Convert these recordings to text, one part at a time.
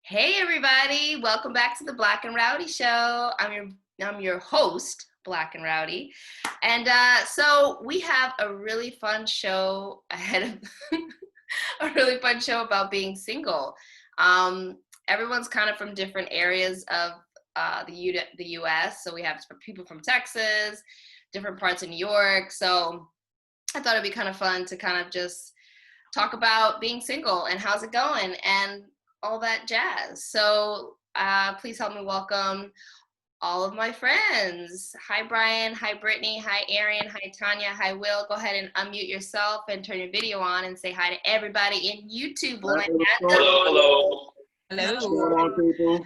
Hey everybody, welcome back to the Black and Rowdy show. I'm your host, Black and Rowdy. And so we have a really fun show ahead of a really fun show about being single. Everyone's kind of from different areas of the US. So we have people from Texas, different parts of New York. So I thought it'd be kind of fun to kind of just talk about being single and how's it going and all that jazz. So please help me welcome all of my friends. Hi, Brian. Hi, Brittany. Hi, Arian. Hi, Tanya. Hi, Will. Go ahead and unmute yourself and turn your video on and say hi to everybody in YouTube land. Hello. Hello. What's going on, people?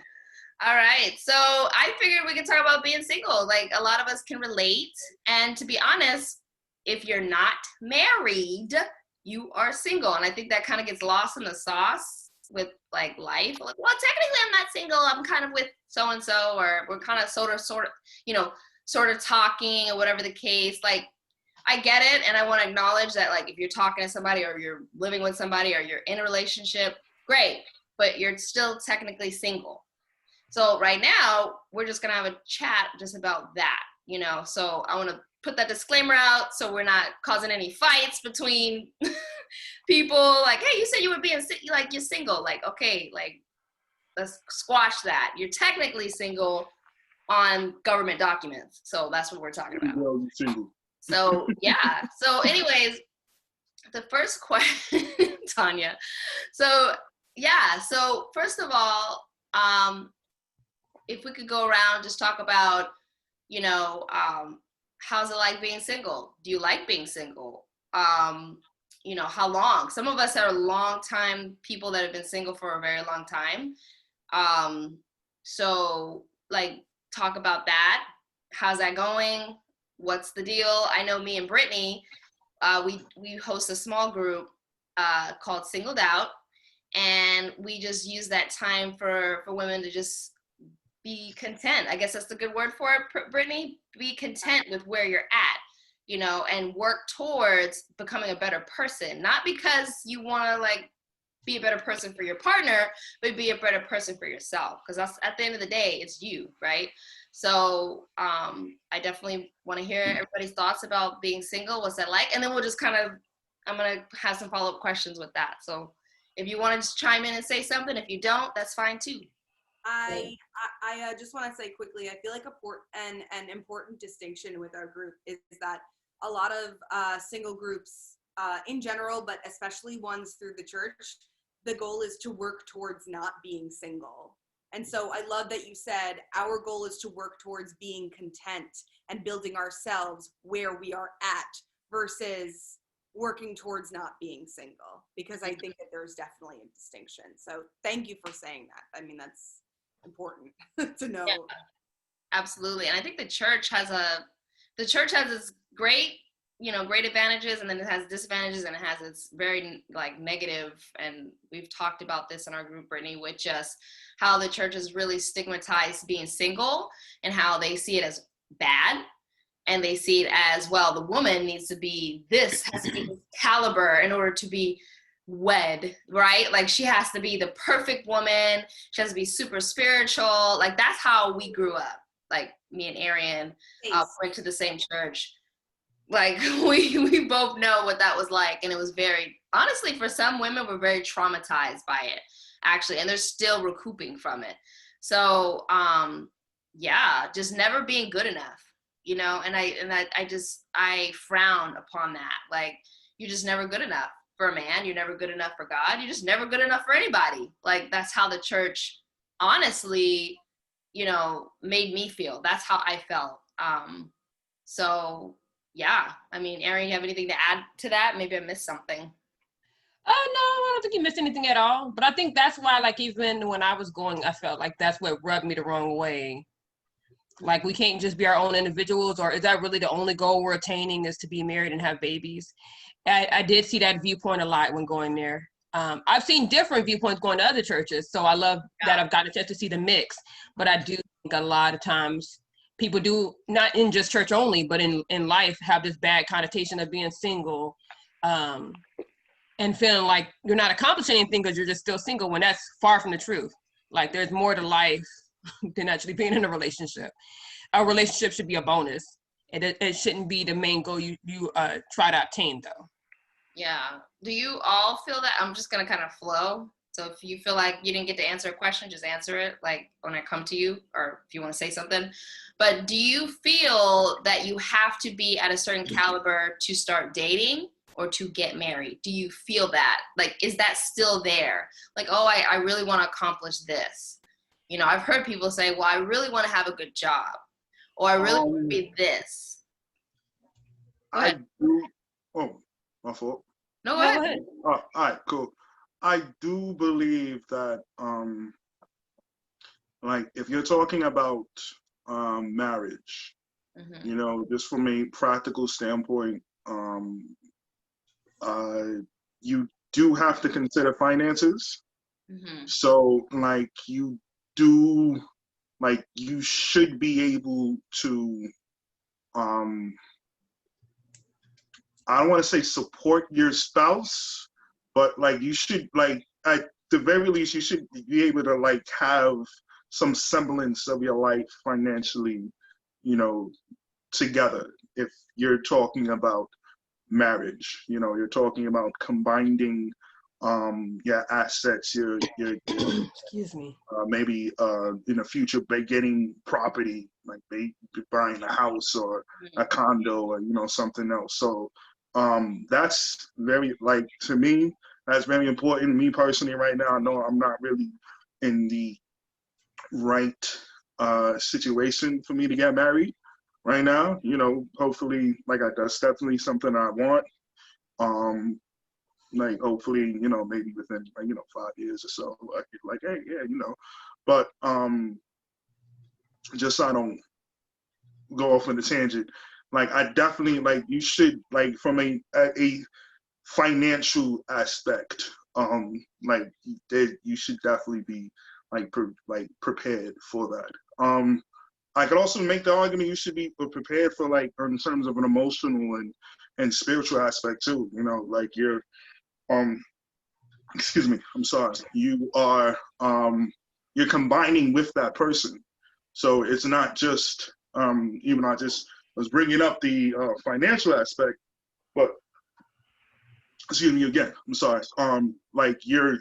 All right. So I figured we could talk about being single. Like a lot of us can relate. And to be honest, if you're not married, you are single. And I think that kind of gets lost in the sauce with like life. Like, well, technically I'm not single. I'm kind of with so-and-so, or we're kind of sort of talking or whatever the case. Like, I get it. And I want to acknowledge that, like, if you're talking to somebody or you're living with somebody or you're in a relationship, great, but you're still technically single. So right now we're just going to have a chat just about that, so I want to put that disclaimer out so we're not causing any fights between people. Like, hey, you said you were being like you're single. Like, okay, like let's squash that. You're technically single on government documents. So that's what we're talking about. Well, you're single. So yeah. So anyways, the first question, Tanya. So yeah. So first of all, if we could go around, just talk about, how's it like being single? Do you like being single? How long? Some of us are long time people that have been single for a very long time. So like, talk about that. How's that going? What's the deal? I know me and Brittany, we host a small group called Singled Out, and we just use that time for women to just be content. I guess that's the good word for it, Brittany. Be content with where you're at, and work towards becoming a better person. Not because you want to like be a better person for your partner, but be a better person for yourself. Because that's, at the end of the day, it's you, right? So I definitely want to hear everybody's thoughts about being single. What's that like? And then we'll just I'm going to have some follow-up questions with that. So if you want to just chime in and say something, if you don't, that's fine too. I just want to say quickly, I feel like an important distinction with our group is that a lot of single groups in general, but especially ones through the church, the goal is to work towards not being single. And so I love that you said our goal is to work towards being content and building ourselves where we are at versus working towards not being single, because I think that there's definitely a distinction. So thank you for saying that. I mean, that's important to know. Yeah, absolutely. And I think the church has its great, great advantages, and then it has disadvantages, and it has its very like negative. And we've talked about this in our group, Brittany, with just how the church has really stigmatized being single and how they see it as bad. And they see it as, well, the woman needs to be this, has to be this caliber in order to be wed, right? Like, she has to be the perfect woman. She has to be super spiritual. Like, that's how we grew up. Like, me and Arian went to the same church. Like, we both know what that was like. And it was very, honestly, for some women, we're very traumatized by it, actually. And they're still recouping from it. So, yeah, just never being good enough. And I frown upon that. Like, you're just never good enough for a man. You're never good enough for God. You're just never good enough for anybody. Like, that's how the church, honestly, made me feel. That's how I felt. So yeah, I mean, Erin, you have anything to add to that? Maybe I missed something. No, I don't think you missed anything at all. But I think that's why, like, even when I was going, I felt like that's what rubbed me the wrong way. Like, we can't just be our own individuals, or is that really the only goal we're attaining, is to be married and have babies? I did see that viewpoint a lot when going there. I've seen different viewpoints going to other churches, so I love that I've got a chance to see the mix. But I do think a lot of times people do, not in just church only, but in life, have this bad connotation of being single and feeling like you're not accomplishing anything because you're just still single, when that's far from the truth. Like there's more to life than actually being in a relationship. A relationship should be a bonus. It shouldn't be the main goal you try to obtain though. Yeah. Do you all feel that? I'm just gonna kind of flow. So if you feel like you didn't get to answer a question, just answer it like when I come to you, or if you want to say something. But do you feel that you have to be at a certain caliber to start dating or to get married? Do you feel that? Like, is that still there? Like, oh, I really want to accomplish this. You know, I've heard people say, well, I really want to have a good job, or I really want to be this. Go I ahead. do. Oh, my fault. No, go No, ahead. go ahead. Oh, all right, cool. I do believe that, like, if you're talking about marriage, Mm-hmm. you know, just from a practical standpoint, you do have to consider finances. Mm-hmm. So, like, you do, like, you should be able to, I don't want to say support your spouse, but like you should, like, at the very least, you should be able to like have some semblance of your life financially, you know, together. If you're talking about marriage, you know, you're talking about combining your assets, your Excuse me. maybe in the future by getting property, like buying a house or a condo or, you know, something else. So that's very, like, to me, that's very important. Me personally right now, I know I'm not really in the right situation for me to get married right now. You know, hopefully, like, that's definitely something I want. Like, hopefully, you know, maybe within, like, you know, 5 years or so, I could, like, hey, yeah, you know, but just so I don't go off on a tangent, like, I definitely, like, you should, like, from a financial aspect, like, you should definitely be like prepared for that. I could also make the argument you should be prepared for, like, in terms of an emotional and spiritual aspect too. You know, like, you're excuse me, I'm sorry, you're combining with that person. So it's not just, even I just was bringing up the financial aspect, but excuse me again, I'm sorry. Like, you're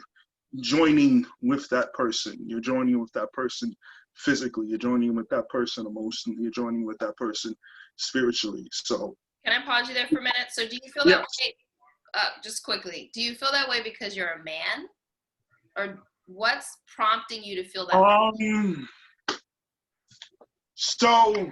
joining with that person. You're joining with that person physically. You're joining with that person emotionally. You're joining with that person spiritually. So, Can I pause you there for a minute? So do you feel that yeah. way, just quickly, do you feel that way because you're a man? Or what's prompting you to feel that way? So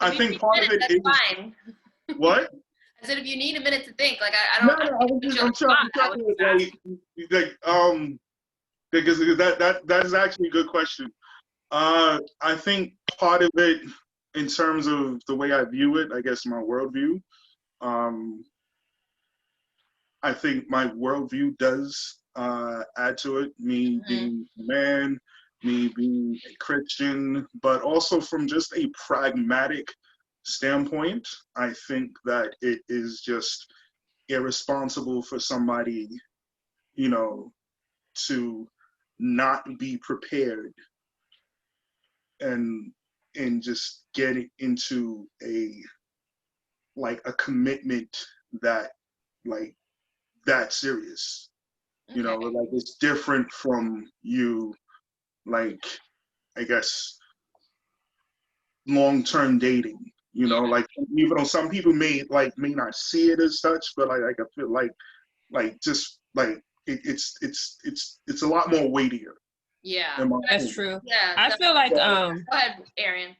I If you think need a part of minute, it is that's fine. what? I said if you need a minute to think, like I No, don't, I no, don't put you on I'm the spot. I trying was to, just asking. because that is actually a good question. I think part of it, in terms of the way I view it, I guess my worldview, um, I think my worldview does add to it. Me Mm-hmm. being a man, me being a Christian, but also from just a pragmatic standpoint, I think that it is just irresponsible for somebody, you know, to not be prepared and just get into a commitment that, like, that serious. You know, Okay. like, it's different from you, like, I guess, long-term dating. You Yeah. know, like, even though some people may not see it as such, but like I feel like just like it's a lot more weightier. Yeah. In my That's opinion. true. Yeah. I feel like Go ahead, Arian.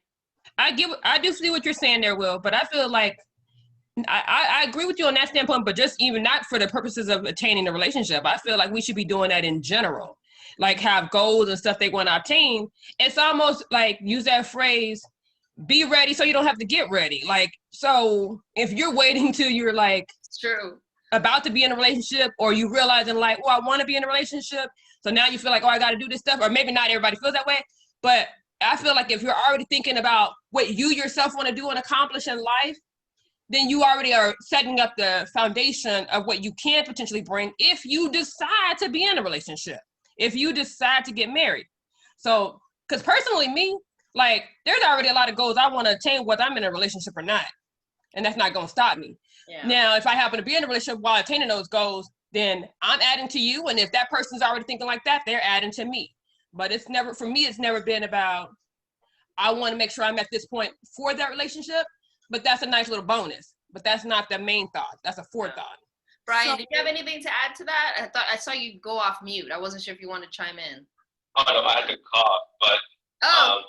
I do see what you're saying there, Will, but I feel like I agree with you on that standpoint, but just even not for the purposes of attaining a relationship. I feel like we should be doing that in general, like have goals and stuff they want to obtain. It's almost like use that phrase, be ready so you don't have to get ready. Like, so if you're waiting till you're like It's true. about to be in a relationship, or you realizing like, oh, I want to be in a relationship. So now you feel like, oh, I got to do this stuff, or maybe not everybody feels that way. But I feel like if you're already thinking about what you yourself want to do and accomplish in life, then you already are setting up the foundation of what you can potentially bring if you decide to be in a relationship, if you decide to get married. So, because personally, me, like, there's already a lot of goals I want to attain, whether I'm in a relationship or not. And that's not going to stop me. Yeah. Now, if I happen to be in a relationship while attaining those goals, then I'm adding to you. And if that person's already thinking like that, they're adding to me. But it's never, for me, it's never been about, I want to make sure I'm at this point for that relationship. But that's a nice little bonus. But that's not the main thought. That's a forethought. Brian, So- did you have anything to add to that? I saw you go off mute. I wasn't sure if you wanted to chime in. Oh no, I had to cough, but Oh,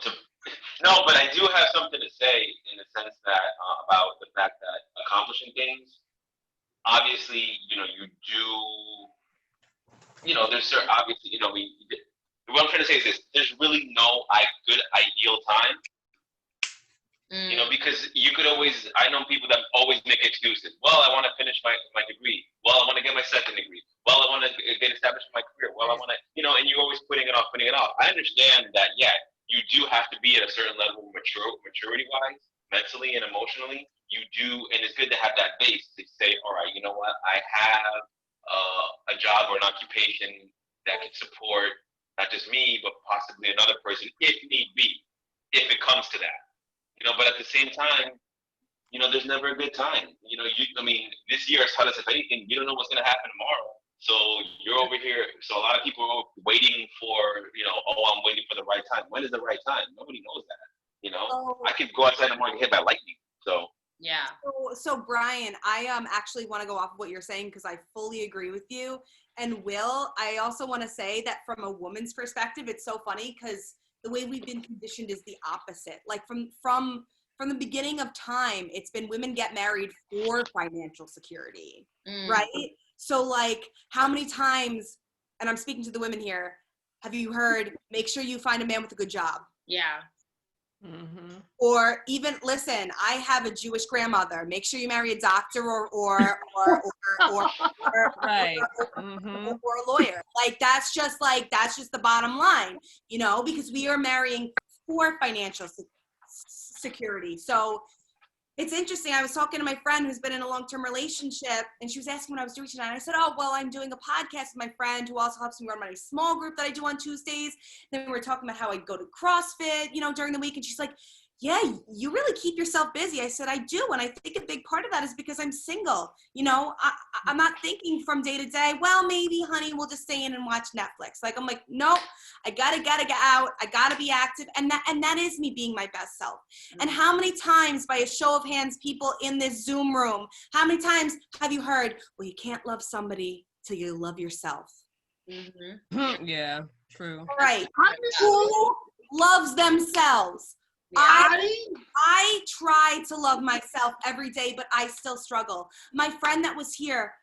no, but I do have something to say in the sense that about the fact that accomplishing things. Obviously, you do. There's certain obviously, what I'm trying to say is this: there's really no good ideal time. Because you could always, I know people that always make excuses. Well, I want to finish my degree. Well, I want to get my second degree. Well, I want to get established in my career. Well, I want to, and you're always putting it off. I understand that, yeah, you do have to be at a certain level maturity-wise, mentally and emotionally. You do, and it's good to have that base to say, all right, you know what? I have a job or an occupation that can support not just me, but possibly another person if need be, if it comes to that. But at the same time, there's never a good time. This year has taught us, if anything, you don't know what's going to happen tomorrow. So you're over here. So a lot of people are waiting for, I'm waiting for the right time. When is the right time? Nobody knows that. I could go outside in the morning and hit by lightning. So. yeah. So Brian, I actually want to go off of what you're saying because I fully agree with you. And Will, I also want to say that from a woman's perspective, it's so funny because the way we've been conditioned is the opposite. Like from the beginning of time, it's been women get married for financial security, right? So like how many times, and I'm speaking to the women here, have you heard, make sure you find a man with a good job? Yeah. Mm-hmm. Or even, listen, I have a Jewish grandmother. Make sure you marry a doctor or Right. or a lawyer. Like that's just the bottom line, because we are marrying for financial security. So it's interesting. I was talking to my friend who's been in a long-term relationship, and she was asking what I was doing tonight. And I said, oh, well, I'm doing a podcast with my friend who also helps me run my small group that I do on Tuesdays. Then we were talking about how I go to CrossFit, during the week. And she's like, yeah, you really keep yourself busy. I said, I do. And I think a big part of that is because I'm single. I'm not thinking from day to day, well, maybe, honey, we'll just stay in and watch Netflix. Like, I'm like, nope, I gotta get out. I gotta be active. And that is me being my best self. And how many times, by a show of hands, people in this Zoom room, how many times have you heard, well, you can't love somebody till you love yourself? Mm-hmm. Yeah, true. All right. Who loves themselves? Yeah. I try to love myself every day, but I still struggle. My friend that was here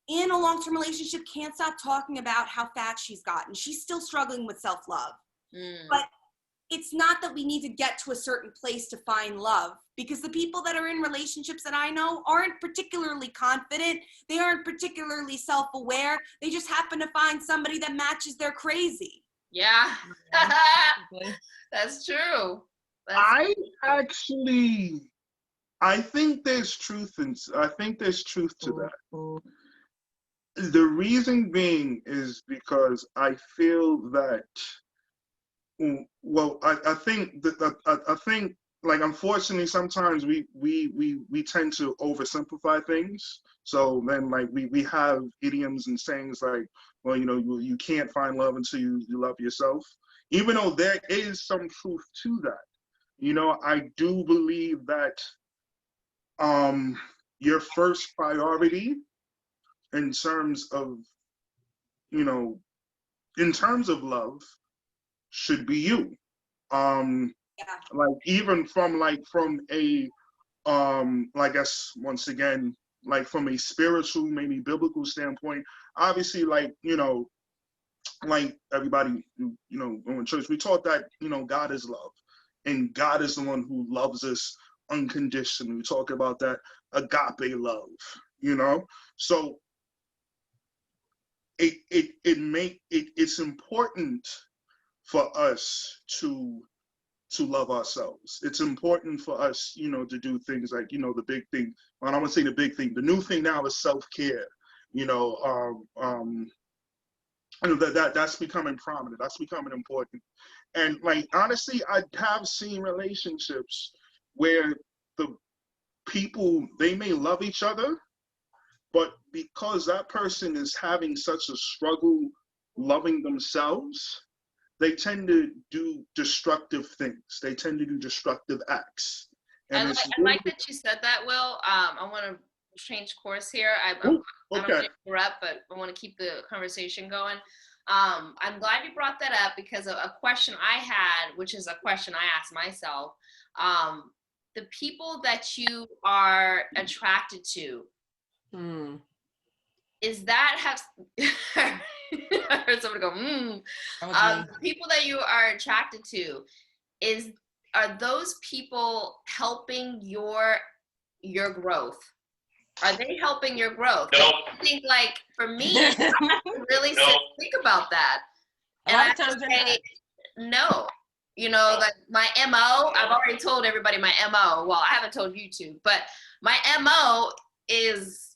in a long-term relationship can't stop talking about how fat she's gotten. She's still struggling with self-love. But it's not that we need to get to a certain place to find love, because the people that are in relationships that I know aren't particularly confident. They aren't particularly self-aware. They just happen to find somebody that matches their crazy. Yeah. That's true. I think there's truth to that. The reason being is because I feel that, well, I think like, unfortunately, sometimes we tend to oversimplify things. So then, like, we have idioms and sayings like, well, you can't find love until you love yourself, even though there is some truth to that. I do believe that your first priority in terms of love should be you. Like, even from a I guess, once again, like, from a spiritual, maybe biblical standpoint, obviously, like everybody, in church, we taught that, God is love. And God is the one who loves us unconditionally. We talk about that agape love, So it's important for us to to love ourselves. It's important for us, to do things like, the big thing. Well, I want to say the big thing. The new thing now is self-care. You know, that's becoming prominent. That's becoming important. And like honestly, I have seen relationships where the people, they may love each other, but because that person is having such a struggle loving themselves, they tend to do destructive things. They tend to do destructive acts. I And like, it's I really, like that you said that, Will. I want to change course here. I ooh, don't want okay. to interrupt, but I want to keep the conversation going. I'm glad you brought that up because a question I had, which is a question I asked myself, the people that you are attracted to, is that have I heard someone go, That was me. people that you are attracted to, are those people helping your growth? Are they helping your growth? No. I think like for me, I have to really No. think about that. A And lot I of times have to they're say, not. no. Like my MO, I've already told everybody my MO. Well, I haven't told you two, but my MO is,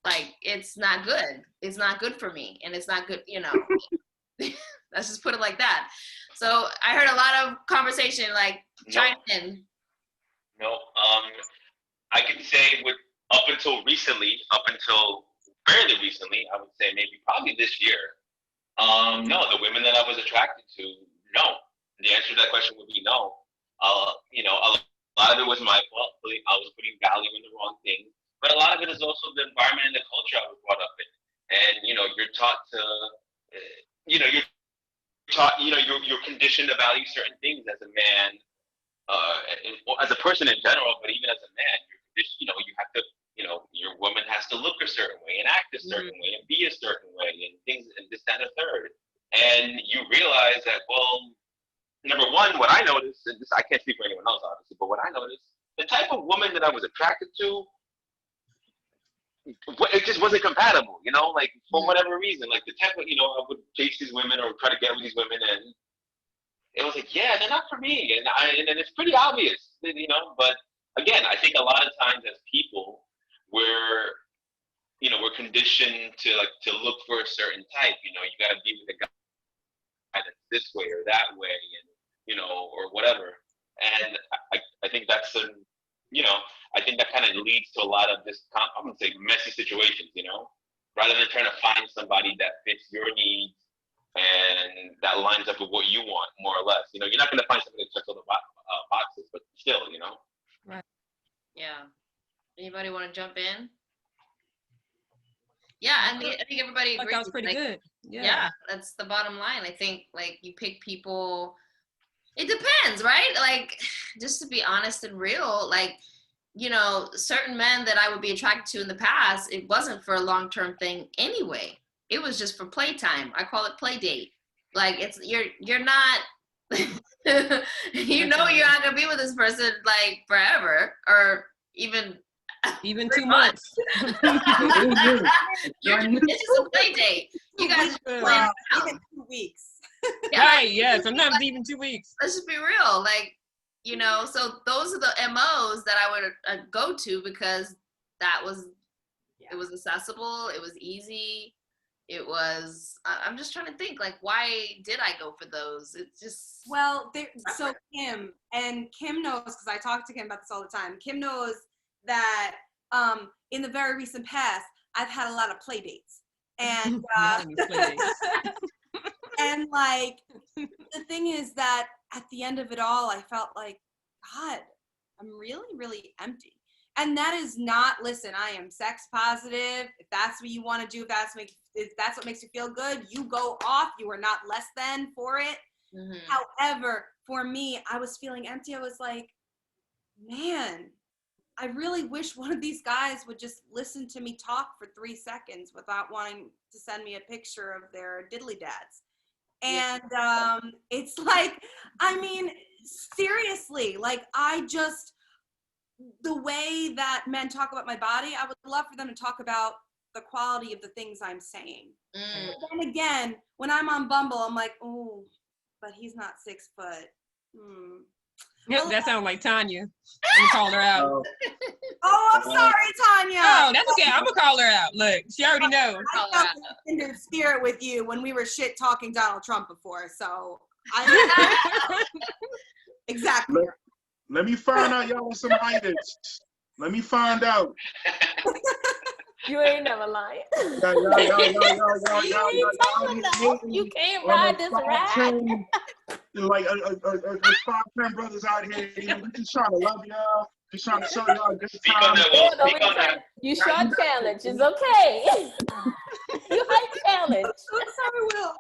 like it's not good. It's not good for me. And it's not good, let's just put it like that. So I heard a lot of conversation, like chime in. No. I can say up until fairly recently, I would say maybe probably this year. No, the women that I was attracted to, no. The answer to that question would be no. A lot of it was my fault. I was putting value in the wrong thing. But a lot of it is also the environment and the culture I was brought up in. And, you're taught to, you're taught, you're conditioned to value certain things as a man, as a person in general, but even as a man, you're conditioned, you have to, your woman has to look a certain way and act a certain way and be a certain way and things and this, that, and the third. And you realize that, well, number one, what I noticed, and this, I can't speak for anyone else, obviously, but what I noticed, the type of woman that I was attracted to, it just wasn't compatible, like for whatever reason, like the type of, I would chase these women or try to get with these women, and it was like, yeah, they're not for me, and it's pretty obvious, But again, I think a lot of times as people, we're conditioned to look for a certain type. You got to be with a guy that's this way or that way, and or whatever. And I think that's I think that kind of leads to a lot of this, I'm gonna say, messy situations. Rather than trying to find somebody that fits your needs and that lines up with what you want, more or less. You're not gonna find somebody that checks all the boxes, but still, Right. Yeah. Anybody want to jump in? Yeah, I think everybody agrees. That was pretty good. Yeah, that's the bottom line. I think like you pick people. It depends, right? Like, just to be honest and real, like, certain men that I would be attracted to in the past, it wasn't for a long-term thing anyway. It was just for playtime. I call it play date. Like you're not you're not gonna be with this person like forever or even 2 months. It's just a play date. You guys just plan it out. Even 2 weeks. Right, yeah, sometimes even 2 weeks. Let's just be real. Like, so those are the MOs that I would go to because it was accessible. It was easy. It was, I'm just trying to think, like, why did I go for those? It's just. Well, so Kim knows, because I talk to Kim about this all the time. Kim knows that in the very recent past, I've had a lot of play dates. And and like the thing is that at the end of it all, I felt like, God, I'm really, really empty. And that is not, listen, I am sex positive. If that's what you want to do, if that's what makes you feel good, you go off. You are not less than for it. Mm-hmm. However, for me, I was feeling empty. I was like, man, I really wish one of these guys would just listen to me talk for 3 seconds without wanting to send me a picture of their diddly dads. And it's like, I mean, seriously, like the way that men talk about my body, I would love for them to talk about the quality of the things I'm saying. But then again, when I'm on Bumble, I'm like, oh, but he's not 6 foot. Yep, that sounds like Tanya. I'm gonna call her out. Oh, I'm sorry, Tanya. Oh, that's okay. I'm gonna call her out. Look, she already knows. I felt the kindred spirit with you when we were shit talking Donald Trump before, so I exactly. Let me find out y'all some haters. Let me find out. You ain't never lying. You can't ride this ride. Like there's 5-10 brothers out here. We just trying to love y'all. Just trying to show y'all a good time. Speak on that. You short challenge. It's okay. You height challenge. I'm sorry, Will.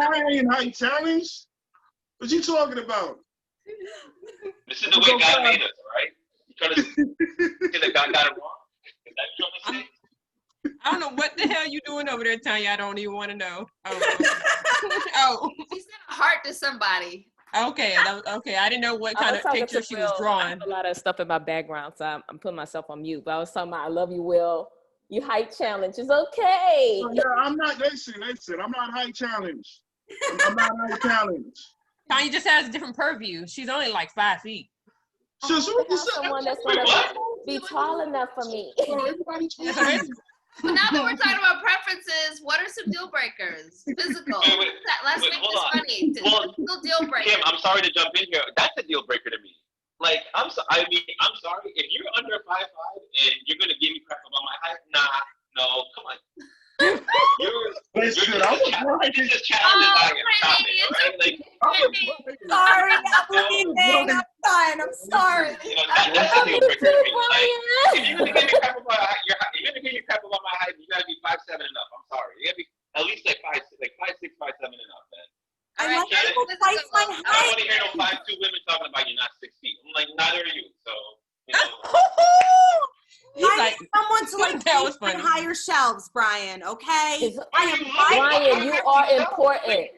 I ain't height challenge. What you talking about? This is the way God made us, right? You trying to say that God got it wrong? Is that what you're trying to say? I don't know what the hell you doing over there, Tanya. I don't even want to know. Oh. She sent a heart to somebody. Okay, okay. I didn't know what kind of picture she was drawing. I have a lot of stuff in my background, so I'm putting myself on mute. But I was talking about, I love you, Will. You height challenge is okay. Yeah, I'm not. Listen. I'm not height challenge. I'm not height challenge. Tanya just has a different purview. She's only like 5 feet. So what you Someone that's gonna be tall enough for me. Everybody's fine. But now that we're talking about preferences, what are some deal breakers? Physical. Let's make this funny. Well, deal breaker. Kim, I'm sorry to jump in here. That's a deal breaker to me. Like, I'm sorry. If you're under 5'5" and you're gonna give me crap about my height, nah, no, come on. You're just challenging my topic, right? Like, Sorry, I'm sorry. You know, that's a deal breaker to me. Like, if you're gonna give me crap about my height, you gotta be 5'7" and up. I'm sorry. You gotta be at least like 5'6", 5'7" and up, man. I like people fight my height. I don't want to hear no 5'2" women talking about you're not 6 feet. I'm like, neither are you. So, you know. I need someone to like take my higher shelves, Brian. Okay, I am Brian, you are important.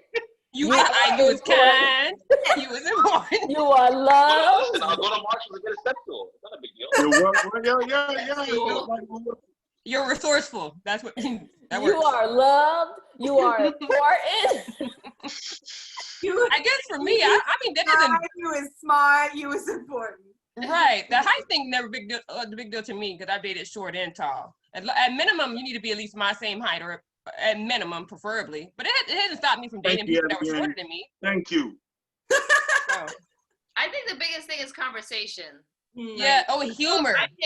You was kind. You was important. You are loved. Listen, I'll go to Marshall's and get a step stool. It's not a big deal. You're resourceful. That's what that works. You are loved. You are important. I guess for me, I mean that doesn't. You was smart. You was important. Right. The height thing never the big deal to me because I dated short and tall. At minimum, you need to be at least my same height, or at minimum, preferably. But it hasn't stopped me from dating people that were shorter than me. Thank you. So. I think the biggest thing is conversation. Yeah. Oh, humor. I've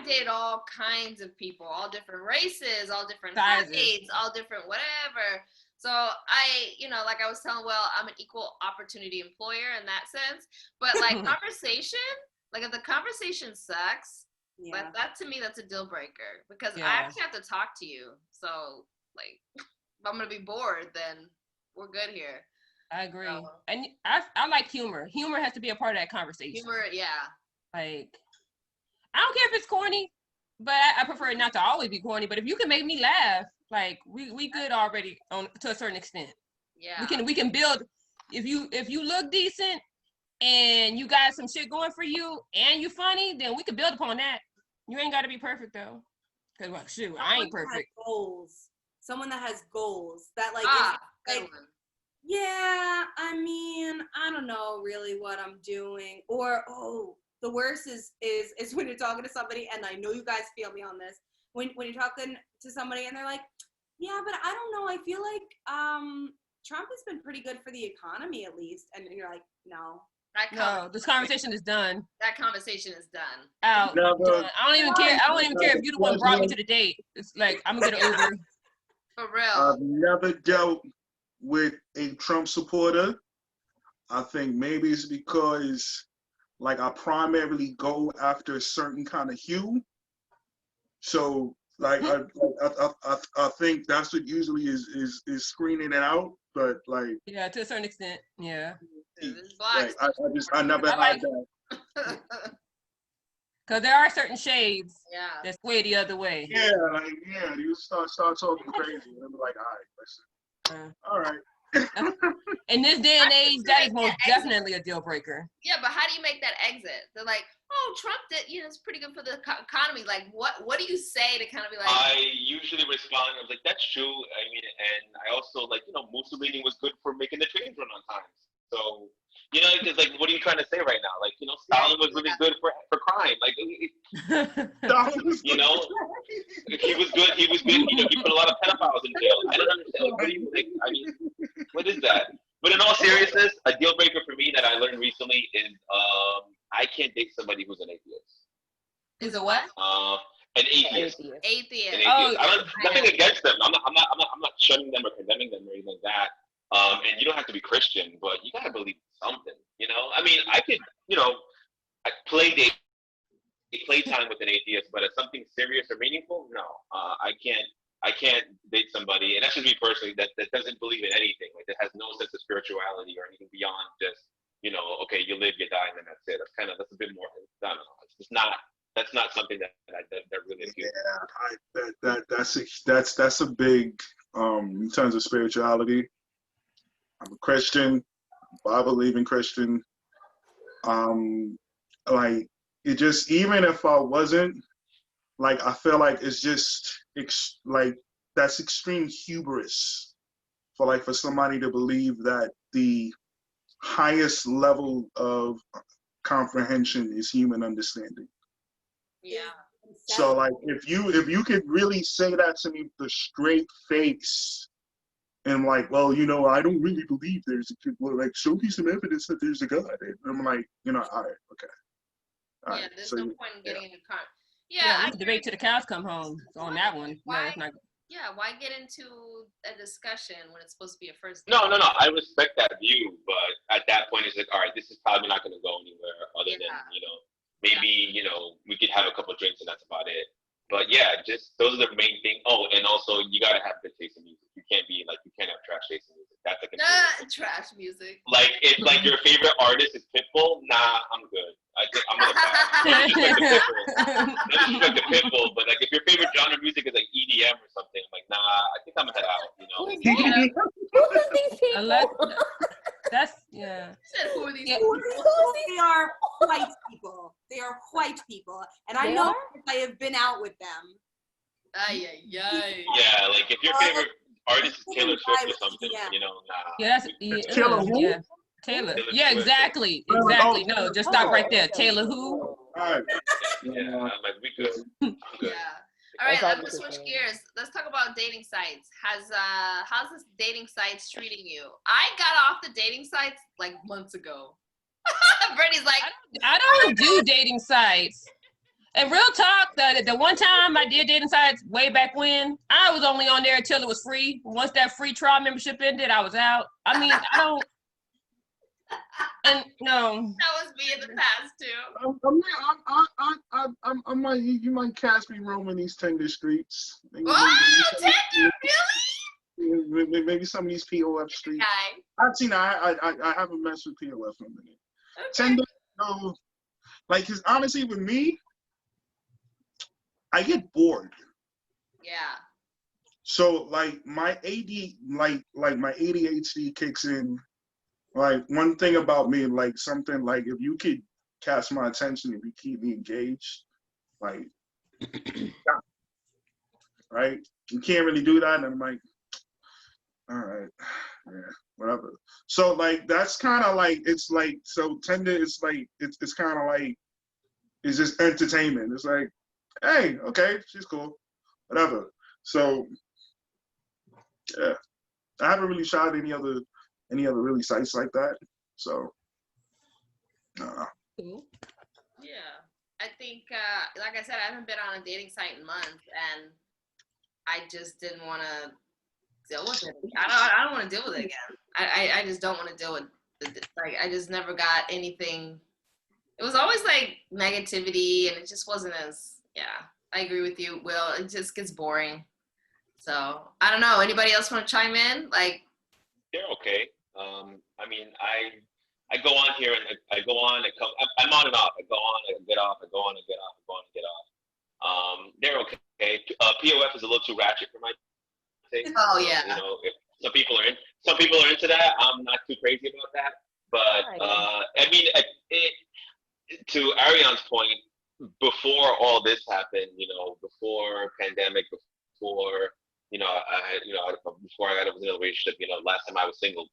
dated all kinds of people, all different races, all different heights, all different whatever. So like I was telling, I'm an equal opportunity employer in that sense. But like conversation, like if the conversation sucks, that to me, that's a deal breaker because I actually have to talk to you. So like, if I'm going to be bored, then we're good here. I agree. And I like humor. Humor has to be a part of that conversation. Humor, yeah. Like, I don't care if it's corny, but I prefer it not to always be corny. But if you can make me laugh, like we good already to a certain extent. Yeah. We can build. If you look decent and you got some shit going for you and you funny, then we can build upon that. You ain't got to be perfect though. Cause well, shoot, I ain't perfect. Goals. Someone that has goals that like. Good one. Yeah, I mean, I don't know really what I'm doing. Or the worst is when you're talking to somebody, and I know you guys feel me on this. When you're talking to somebody and they're like, yeah, but I don't know. I feel like Trump has been pretty good for the economy at least, and you're like, no. No, this conversation is done. That conversation is done. Out. Done. I don't even care. I don't even care if you're the one brought me to the date. It's like I'm gonna get an Uber. For real. I've never dealt with a Trump supporter. I think maybe it's because like I primarily go after a certain kind of hue. So like I think that's what usually is screening it out. But like to a certain extent, yeah. Like, I never had that. Because there are certain shades that sway the other way. Yeah, you start talking crazy, and I'm like, all right, listen. All right. In this day and age, that is most definitely a deal breaker. Yeah, but how do you make that exit? They're like, oh, Trump did, it's pretty good for the economy. Like, what do you say to kind of be like? I usually respond, I was like, that's true. I mean, and I also like, Mussolini was good for making the trains run on time. So You know, because like, what are you trying to say right now? Like, you know, Stalin was really good for crime. Like, you know, he was good. He was good. You know, he put a lot of pedophiles in jail. I don't understand. Like, what do you like? I mean, what is that? But in all seriousness, a deal breaker for me that I learned recently is I can't date somebody who's an atheist. Is it what? An atheist. Atheist. An atheist. I don't nothing against them. I'm not shunning them or condemning them or anything like that. And you don't have to be Christian, but you gotta believe something. You know, I mean, I could, you know, I playtime with an atheist, but it's something serious or meaningful. No, I can't date somebody, and that's just me personally, that doesn't believe in anything, like that has no sense of spirituality or anything beyond just, you know, okay, you live, you die, and then that's it. That's a bit more. I don't know. It's just not. That's not something that really appeals. Yeah, that's a big in terms of spirituality. I'm a Christian, Bible believing Christian. Like it just, even if I wasn't, like I feel like it's just like that's extreme hubris for somebody to believe that the highest level of comprehension is human understanding. Yeah. So like if you could really say that to me with a straight face and like, well, you know, I don't really believe there's a God. Well, like, show me some evidence that there's a God. And I'm like, you know, all right, okay. All yeah, right. there's So, no point in getting into Yeah, we can debate till the cows come home on that one. No, Why? it's not. Yeah, why get into a discussion when it's supposed to be a first date? No. I respect that view, but at that point, it's like, all right, this is probably not going to go anywhere other than, you know, maybe, you know, we could have a couple of drinks and that's about it. But yeah, just those are the main thing. Oh, and also you gotta have good taste in music. You can't have trash taste in music. That's like a trash music. Like if like your favorite artist is Pitbull, nah, I'm good. I'm gonna pass. Not just like the Pitbull, but like if your favorite genre of music is like EDM or something, I'm like, nah, I think I'm gonna head out. You know. Who is these people? That's yeah. Who are these people? They are white people. They are white people, and I know I have been out with them. Yeah, like if your favorite artist is Taylor Swift or something, you know, nah. Yeah, yeah. Taylor. Yeah, exactly. Exactly. No, just stop right there. Taylor who? All right. Yeah, I'm like, we good. I'm good. Yeah. All right, I'm gonna switch gears. Let's talk about dating sites. How's this dating sites treating you? I got off the dating sites like months ago. Brittany's like, I don't do dating sites. And real talk, the one time I did dating sites way back when, I was only on there until it was free. Once that free trial membership ended, I was out. I mean, I don't. And no. That was me in the past too. I might, you might catch me roaming these Tinder streets. Oh, Tinder, really? Maybe some of these POF streets. Okay. Actually, no, I haven't messed with POF in a minute. Okay. Tinder, like, cause honestly, with me, I get bored. Yeah. So like my my ADHD kicks in. Like one thing about me, like something like if you could catch my attention, if you keep me engaged, like, right? You can't really do that, and I'm like, all right, yeah, whatever. So like that's kind of like it's like so Tinder is like it's kind of like it's just entertainment. It's like, hey, okay, she's cool, whatever. So yeah, I haven't really tried any other really sites like that. So yeah, I think like I said, I haven't been on a dating site in months, and I just didn't want to deal with it. I don't want to deal with it again. I just don't want to deal with it. Like I just never got anything. It was always like negativity, and it just wasn't as I agree with you, Will. It just gets boring. So I don't know. Anybody else want to chime in? Like they're okay. I mean, I go on here and I go on. I'm on and off. I go on, I get off. I go on, I get off. I go on, I get off. They're okay. POF is a little too ratchet for my taste. Oh yeah. You know, if some people are into that. I'm not too crazy about that. But I mean, to Ariane's point, before all this happened, you know, before pandemic, before before I was in a relationship, you know, last time I was single,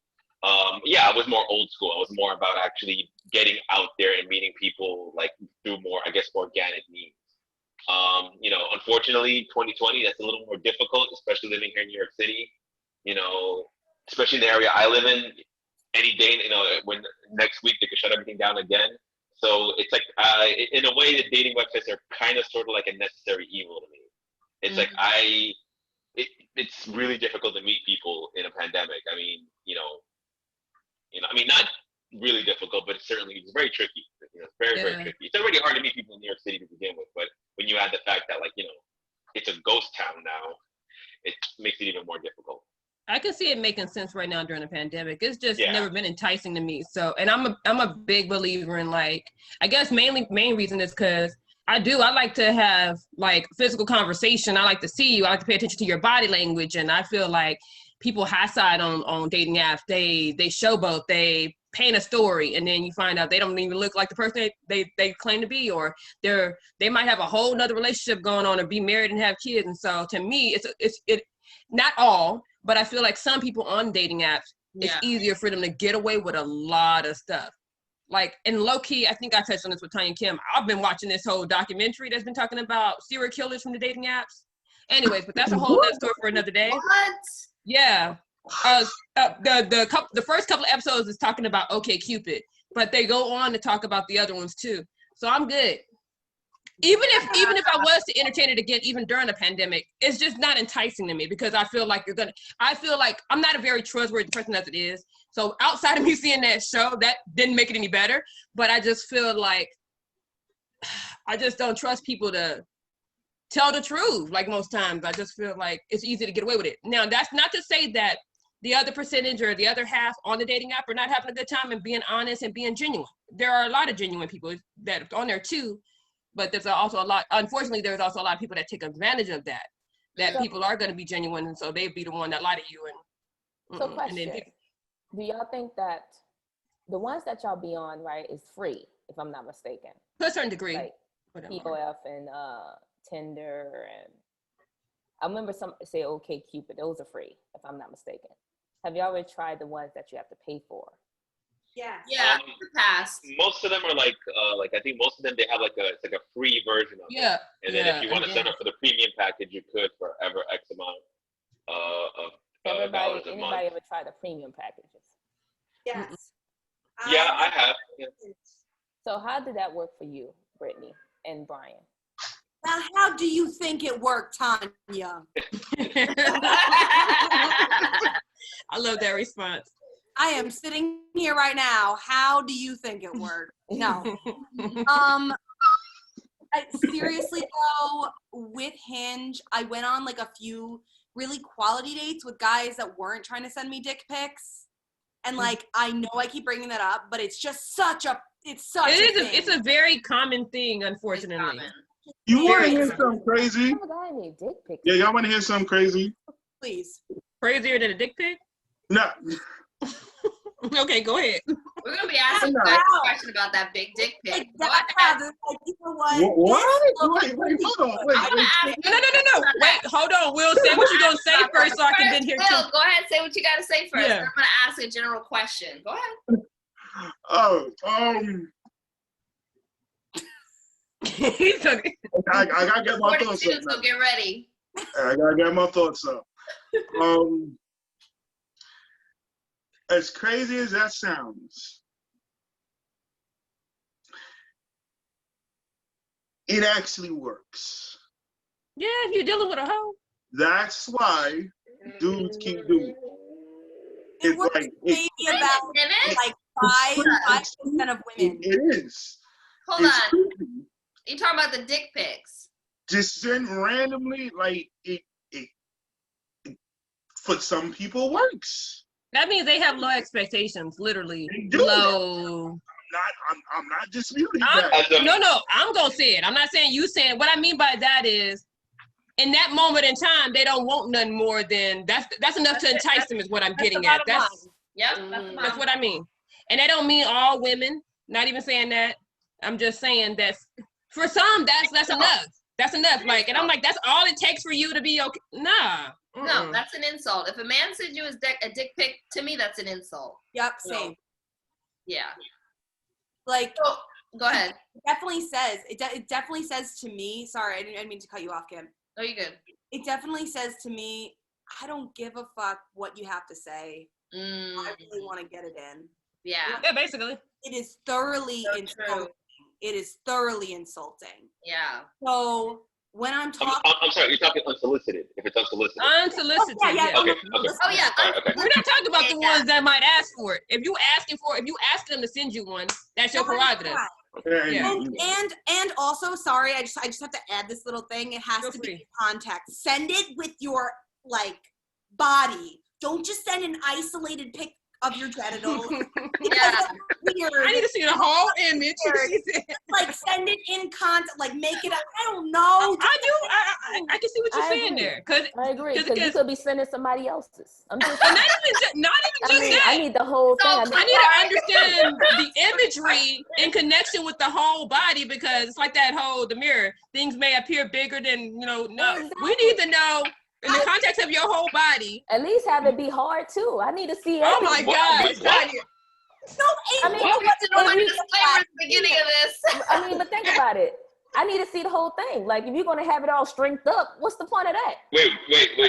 yeah, I was more old school. I was more about actually getting out there and meeting people like through more, I guess, organic means. Unfortunately, 2020, that's a little more difficult, especially living here in New York City. Especially in the area I live in, any day, when next week they could shut everything down again. So it's like, in a way, the dating websites are kind of sort of like a necessary evil to me. It's like it's really difficult to meet people in a pandemic. I mean, not really difficult, but it's very tricky. It's very, very tricky. It's already hard to meet people in New York City to begin with, but when you add the fact that it's a ghost town now, it makes it even more difficult. I can see it making sense right now during the pandemic. It's just never been enticing to me. So, and I'm a big believer in, like, I guess main reason is because I like to have like physical conversation. I like to see you. I like to pay attention to your body language. And I feel like people high side on dating apps. They showboat, they paint a story, and then you find out they don't even look like the person they claim to be, or they might have a whole nother relationship going on, or be married and have kids. And so to me, it's not all, but I feel like some people on dating apps, it's easier for them to get away with a lot of stuff. Like, in low key, I think I touched on this with Tanya and Kim. I've been watching this whole documentary that's been talking about serial killers from the dating apps. Anyways, but that's a whole other story for another day. What? Yeah. The first couple of episodes is talking about OkCupid, but they go on to talk about the other ones too. So I'm good. Even if I was to entertain it again, even during the pandemic, it's just not enticing to me, because I feel like I'm not a very trustworthy person as it is. So outside of me seeing that show, that didn't make it any better. But I just feel like I just don't trust people to tell the truth. Like, most times, I just feel like it's easy to get away with it. Now, that's not to say that the other percentage or the other half on the dating app are not having a good time and being honest and being genuine. There are a lot of genuine people that are on there too. But there's also unfortunately, there's also a lot of people that take advantage of that. That people are going to be genuine, and so they'd be the one that lie to you. So question, do y'all think that the ones that y'all be on, right, is free, if I'm not mistaken? To a certain degree. Like POF and Tinder, and I remember some say OkCupid, those are free, if I'm not mistaken. Have y'all ever tried the ones that you have to pay for? Yeah. Yeah, past. Most of them are like I think most of them, they have it's like a free version of it. And then if you want to sign up for the premium package, you could for X amount of dollars a month. Anybody ever tried the premium packages? Yes. Yeah, I have. Yeah. So how did that work for you, Brittany and Brian? Now, how do you think it worked, Tanya? I love that response. I am sitting here right now. How do you think it worked? No. Seriously though, with Hinge, I went on like a few really quality dates with guys that weren't trying to send me dick pics. And like, I know I keep bringing that up, but it's just it's a very common thing, unfortunately. You want to hear something crazy? Yeah, y'all want to hear something crazy? Please. Crazier than a dick pic? No. Okay, go ahead. We're gonna be asking a question about that big dick pic. What? Wait, hold on. Wait. No. Wait, hold on. Will, say what you're gonna say first, so I can then hear you. Will, go ahead, say what you gotta say first. Yeah. I'm gonna ask a general question. Go ahead. I gotta get my thoughts up. So get ready. I gotta get my thoughts up. As crazy as that sounds, it actually works. Yeah, if you're dealing with a hoe. That's why dudes keep doing it. It works like, maybe about like 5% of women. It is. Hold on. Creepy. You talking about the dick pics? Just send randomly, like it for some people works. That means they have low expectations, literally. Low. I'm not disputing that. No, I'm gonna say it. I'm not saying you saying. What I mean by that is, in that moment in time, they don't want nothing more than that's enough to entice them. Is what I'm getting at. That's what I mean. And that don't mean all women. Not even saying that. I'm just saying that for some, that's enough. That's enough. Like, and I'm like, that's all it takes for you to be okay. Nah. No, that's an insult. If a man sends you a dick pic, to me, that's an insult. Yep, So, same. yeah. Like, So, go ahead. it definitely says, it definitely says to me, sorry, I didn't mean to cut you off, Kim. Oh, you good. It definitely says to me, I don't give a fuck what you have to say. I really want to get it in. Yeah. Yeah, basically. It is thoroughly So insulting. true. It is thoroughly insulting. Yeah. So when I'm talking, I'm sorry, you're talking unsolicited. If it's unsolicited. Unsolicited. Oh, yeah. Okay. Oh, yeah. All right, okay. We're not talking about the Yeah. ones that might ask for it. If you asking them to send you one, that's your prerogative. Yeah. And also, sorry, I just have to add this little thing. It has Feel to free. be in context. Send it with your like body. Don't just send an isolated pic of your genitals. Yeah. Weird. I need to see the whole image. Like send it in context. Like make it. I don't know. I do. I can see what you're I saying agree. there. Cause I agree, because you could be sending somebody else's. I'm just not even just that. I need the whole thing. So, I need to understand the imagery in connection with the whole body, because it's like that whole the mirror. Things may appear bigger than no. We need to know in the context of your whole body. At least have it be hard too. I need to see Oh my everything. gosh! No, I mean, We have to know what if you- disclaimer at the beginning of this. I mean, but think about it. I need to see the whole thing. Like, if you're gonna have it all strengthed up, what's the point of that? Wait.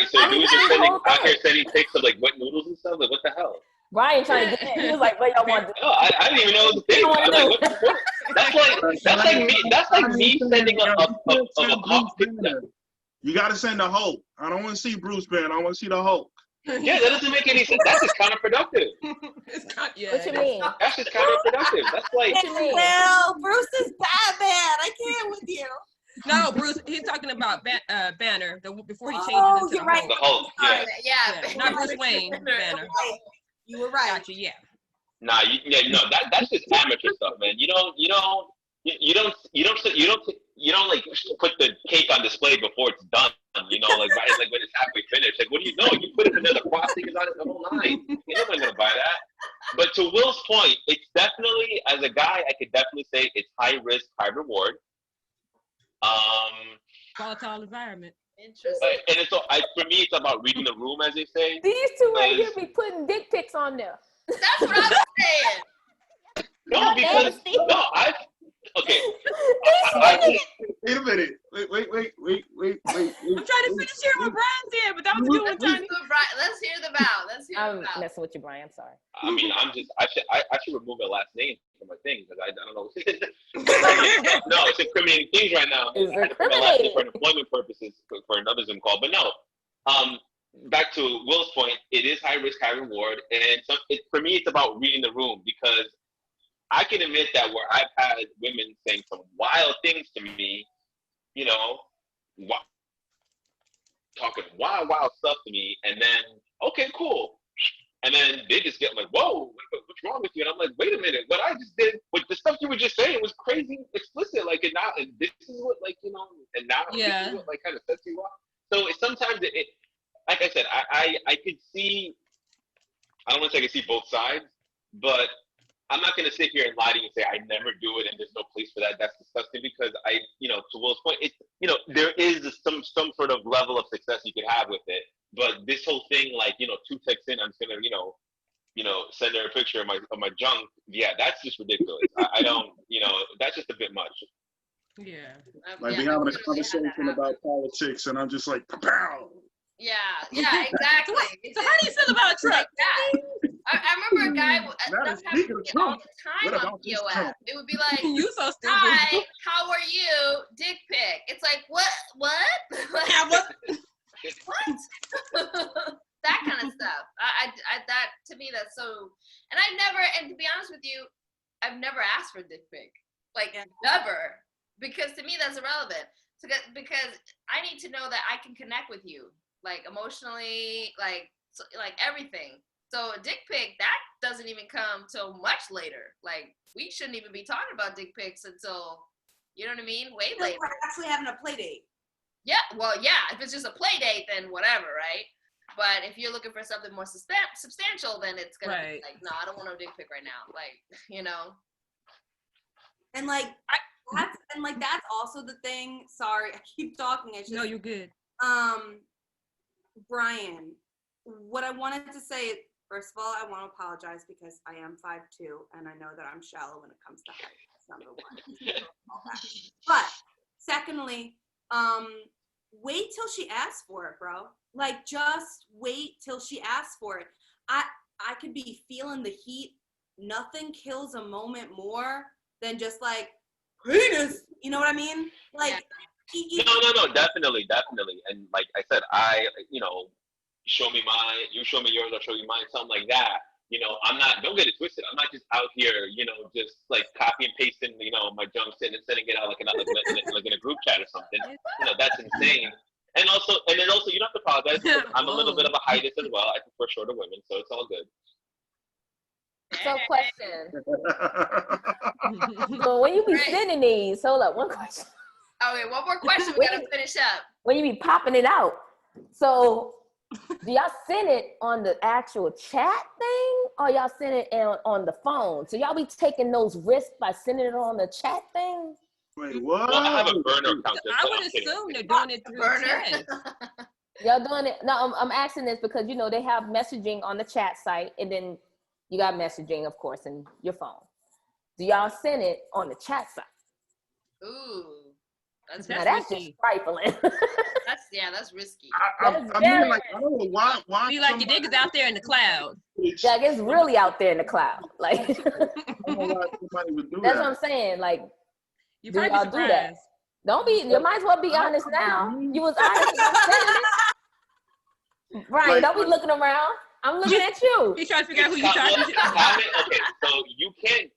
So I dudes need are to see the sending whole out here thing. sending pics of like wet noodles and stuff. Like, what the hell? Brian trying to get in. He was like, "What y'all want to do?" No, I didn't even know it was a thing. What I do you was wanna like, what the fuck? That's like me sending a cock picture. You gotta send the Hulk. I don't want to see Bruce Banner. I want to see the Hulk. Yeah, that doesn't make any sense. That's just counterproductive. What you mean? That's just counterproductive. That's like, What you mean? Well, Bruce is Batman. I can't with you. No, Bruce. He's talking about Banner before he changes Oh, into you're the right. the Hulk. Yeah. Yeah. Not Bruce Wayne Banner. You were right. Gotcha. Yeah. Nah, that's just amateur stuff, man. You don't like put the cake on display before it's done. You know, like right, like when it's halfway finished. Like, what do you know? You put it in there, the frosting is on it, the whole nine. You're not gonna buy that. But to Will's point, it's definitely, as a guy, I could definitely say it's high risk, high reward. Volatile environment. Interesting. And for me, it's about reading the room, as they say. These two right here be putting dick pics on there. That's what I was saying. No, because okay. Wait a minute. Wait. I'm trying to finish hearing what Brian said, but that was a good one, Tony. Let's hear the vow. Let's hear I'm the vow. messing with you, Brian. I'm sorry. I mean, I should remove my last name from my thing because I don't know. No, it's incriminating things right now. It's I had to put my last name incriminating. for employment purposes for another Zoom call. But no, back to Will's point, it is high risk, high reward, and for me, it's about reading the room, because I can admit that where I've had women saying some wild things to me, you know, talking wild stuff to me, and then, okay, cool. And then they just get like, whoa, what's wrong with you? And I'm like, wait a minute, what I just did, what the stuff you were just saying was crazy explicit. Like, and now, and this is what, like, you know, and now this is what, like, kind of sets you up. So sometimes it, like I said, I could see, I don't want to say I can see both sides, but I'm not going to sit here and lie to you and say I never do it and there's no place for that. That's disgusting, because to Will's point, there is some sort of level of success you could have with it. But this whole thing, like, 2 texts in, I'm just going to, send her a picture of my junk. Yeah, that's just ridiculous. I don't, that's just a bit much. Yeah. Like we having a conversation about politics, and I'm just like, pow. Yeah, exactly. So how do you feel about Trump? Like that. I remember a guy Now, that happened speaking of all Trump, the what time on about this POF. Trump? It would be like, You so stupid. hi, how are you? Dick pic. It's like, what? Like, what? That kind of stuff. I that, to me, that's so, and to be honest with you, I've never asked for a dick pic. Like, never. Because to me, that's irrelevant. Because I need to know that I can connect with you, like emotionally, like everything. So a dick pic, that doesn't even come till much later. Like, we shouldn't even be talking about dick pics until, you know what I mean? Way later. We're actually having a play date. Yeah, well, yeah. If it's just a play date, then whatever, right? But if you're looking for something more substantial, then it's gonna be like, no, I don't want no dick pic right now. Like, And like, that's also the thing. Sorry, I keep talking. It's just, No, you're good. Brian, what I wanted to say, first of all, I want to apologize because I am 5'2", and I know that I'm shallow when it comes to height. That's number one. But secondly, wait till she asks for it, bro. Like, just wait till she asks for it. I could be feeling the heat. Nothing kills a moment more than just like, penis. You know what I mean? Like, No, definitely. And like I said, show me mine, you show me yours, I'll show you mine, something like that. I'm not, don't get it twisted. I'm not just out here, just like copy and pasting, my junk and sending it out like another, like in a group chat or something. That's insane. And then also, you don't have to apologize. I'm a little bit of a hiatus as well. I prefer shorter women, so it's all good. So, question. So when you be sending these, hold up, one question. Okay, one more question. We gotta finish up. When you be popping it out, so do y'all send it on the actual chat thing, or y'all send it on the phone? So y'all be taking those risks by sending it on the chat thing? Wait, what? Well, I have a burner account. I would assume they're doing it through chat. Y'all doing it? No, I'm asking this because they have messaging on the chat site, and then you got messaging, of course, in your phone. Do y'all send it on the chat site? Ooh, that's just trifling. That's risky. I mean, like, I don't know why. Be like your dick is out there in the cloud. Like, it's really out there in the cloud. Like, I don't know why somebody would do that's that. what I'm saying. Like, You do probably y'all do that? Don't be. You might as well be honest now. You was honest about sending it. Brian, don't be looking around. I'm looking at you. He's trying to figure out who you talking to. Okay, so you can't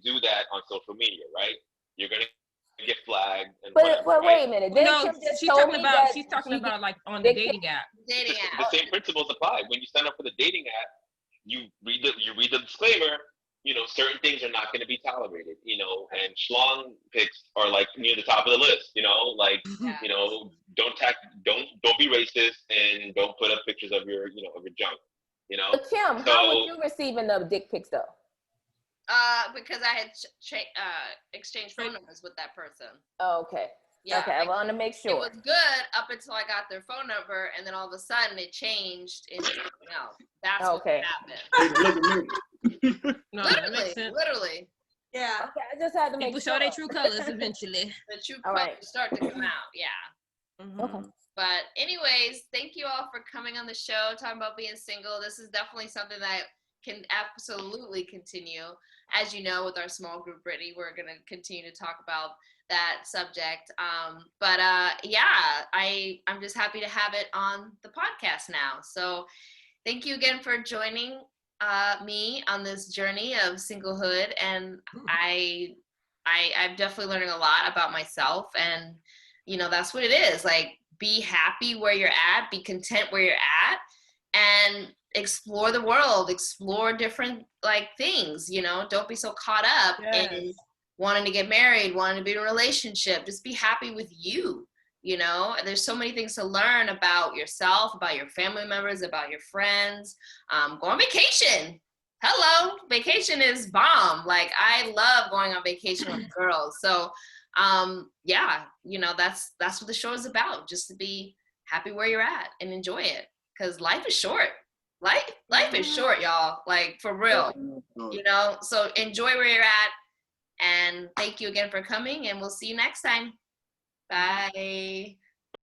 do that on social media, right? You're gonna get flagged. And But right? wait a minute. No, she's talking about like on the dating app. Dating app. The same principles apply. When you sign up for the dating app, you read the disclaimer. Certain things are not going to be tolerated. And schlong pics are like near the top of the list. Don't be racist and don't put up pictures of your junk. But Kim, how would you receiving the dick pics though? Because I had exchanged phone numbers with that person. Oh, okay. Yeah, okay, I want to make sure. It was good up until I got their phone number, and then all of a sudden it changed into something else. That's what happened. No, literally. Yeah. Okay, I just had to make People sure. show their true colors eventually. The true colors start to come out. Yeah. Mm-hmm. Okay. But anyways, thank you all for coming on the show, talking about being single. This is definitely something that can absolutely continue. As you know, with our small group, Brittany, we're going to continue to talk about that subject. Yeah, I'm just happy to have it on the podcast now. So thank you again for joining me on this journey of singlehood. And I'm definitely learning a lot about myself. And, that's what it is. Like, be happy where you're at, be content where you're at, and explore the world, explore different things, don't be so caught up in wanting to get married, wanting to be in a relationship. Just be happy with you. There's so many things to learn about yourself, about your family members, about your friends. Go on vacation. Hello, vacation is bomb. Like, I love going on vacation with girls. So yeah, that's what the show is about, just to be happy where you're at and enjoy it, because life is short. Life is short, y'all, like, for real. So enjoy where you're at, and thank you again for coming, and we'll see you next time. Bye.